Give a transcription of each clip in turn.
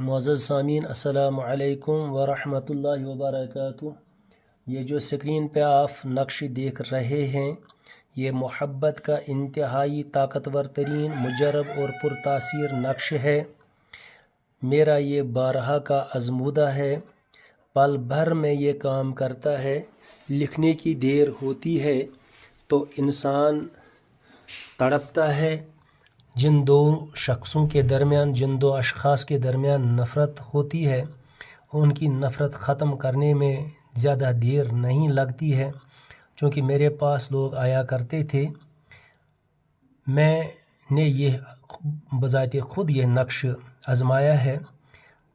معزز سامعین السلام علیکم ورحمۃ اللہ وبرکاتہ۔ یہ جو سکرین پہ آپ نقش دیکھ رہے ہیں یہ محبت کا انتہائی طاقتور ترین مجرب اور پرتاثیر نقش ہے۔ میرا یہ بارہا کا آزمودہ ہے، پل بھر میں یہ کام کرتا ہے۔ لکھنے کی دیر ہوتی ہے تو انسان تڑپتا ہے۔ جن دو شخصوں کے درمیان، جن دو اشخاص کے درمیان نفرت ہوتی ہے، ان کی نفرت ختم کرنے میں زیادہ دیر نہیں لگتی ہے۔ چونکہ میرے پاس لوگ آیا کرتے تھے، میں نے یہ بذات خود یہ نقش آزمایا ہے۔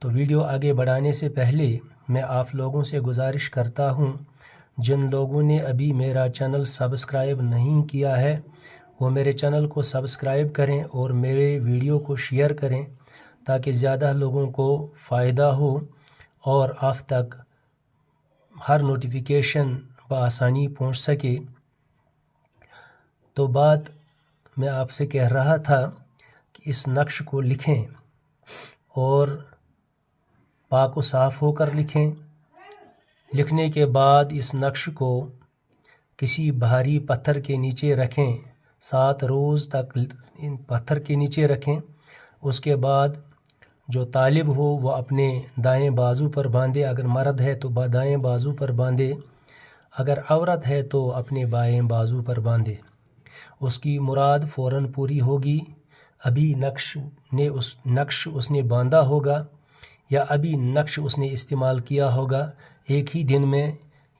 تو ویڈیو آگے بڑھانے سے پہلے میں آپ لوگوں سے گزارش کرتا ہوں، جن لوگوں نے ابھی میرا چینل سبسکرائب نہیں کیا ہے وہ میرے چینل کو سبسکرائب کریں اور میرے ویڈیو کو شیئر کریں تاکہ زیادہ لوگوں کو فائدہ ہو اور آپ تک ہر نوٹیفیکیشن بآسانی پہنچ سکے۔ تو بات میں آپ سے کہہ رہا تھا کہ اس نقش کو لکھیں اور پاک و صاف ہو کر لکھیں۔ لکھنے کے بعد اس نقش کو کسی بھاری پتھر کے نیچے رکھیں، 7 روز تک پتھر کے نیچے رکھیں۔ اس کے بعد جو طالب ہو وہ اپنے دائیں بازو پر باندھے، اگر مرد ہے تو دائیں بازو پر باندھے، اگر عورت ہے تو اپنے بائیں بازو پر باندھے۔ اس کی مراد فوراً پوری ہوگی۔ ابھی نقش اس نے باندھا ہوگا یا ابھی نقش اس نے استعمال کیا ہوگا، ایک ہی دن میں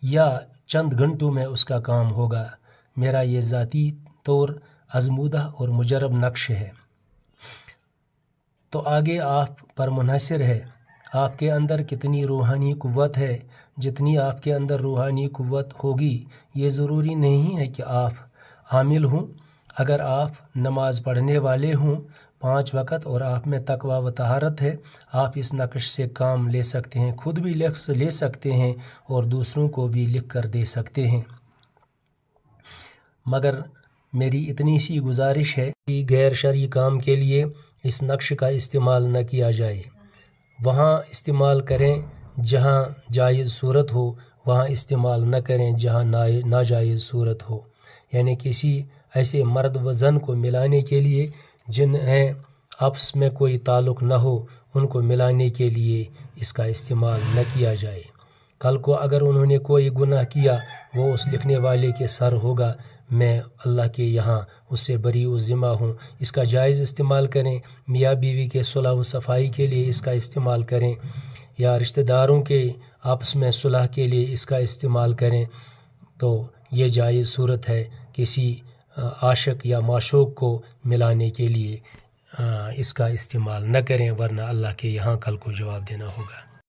یا چند گھنٹوں میں اس کا کام ہوگا۔ میرا یہ ذاتی طور آزمودہ اور مجرب نقش ہے۔ تو آگے آپ پر منحصر ہے آپ کے اندر کتنی روحانی قوت ہے۔ جتنی آپ کے اندر روحانی قوت ہوگی، یہ ضروری نہیں ہے کہ آپ عامل ہوں۔ اگر آپ نماز پڑھنے والے ہوں 5 وقت اور آپ میں تقوی و طہارت ہے، آپ اس نقش سے کام لے سکتے ہیں، خود بھی لے سکتے ہیں اور دوسروں کو بھی لکھ کر دے سکتے ہیں۔ مگر میری اتنی سی گزارش ہے کہ غیر شرعی کام کے لیے اس نقش کا استعمال نہ کیا جائے۔ وہاں استعمال کریں جہاں جائز صورت ہو، وہاں استعمال نہ کریں جہاں ناجائز صورت ہو۔ یعنی کسی ایسے مرد و زن کو ملانے کے لیے جنہیں آپس میں کوئی تعلق نہ ہو، ان کو ملانے کے لیے اس کا استعمال نہ کیا جائے۔ کل کو اگر انہوں نے کوئی گناہ کیا وہ اس لکھنے والے کے سر ہوگا، میں اللہ کے یہاں اس سے بری و ذمہ ہوں۔ اس کا جائز استعمال کریں، میاں بیوی کے صلح و صفائی کے لیے اس کا استعمال کریں یا رشتہ داروں کے آپس میں صلح کے لیے اس کا استعمال کریں۔ تو یہ جائز صورت ہے، کسی عاشق یا معشوق کو ملانے کے لیے اس کا استعمال نہ کریں، ورنہ اللہ کے یہاں کل کو جواب دینا ہوگا۔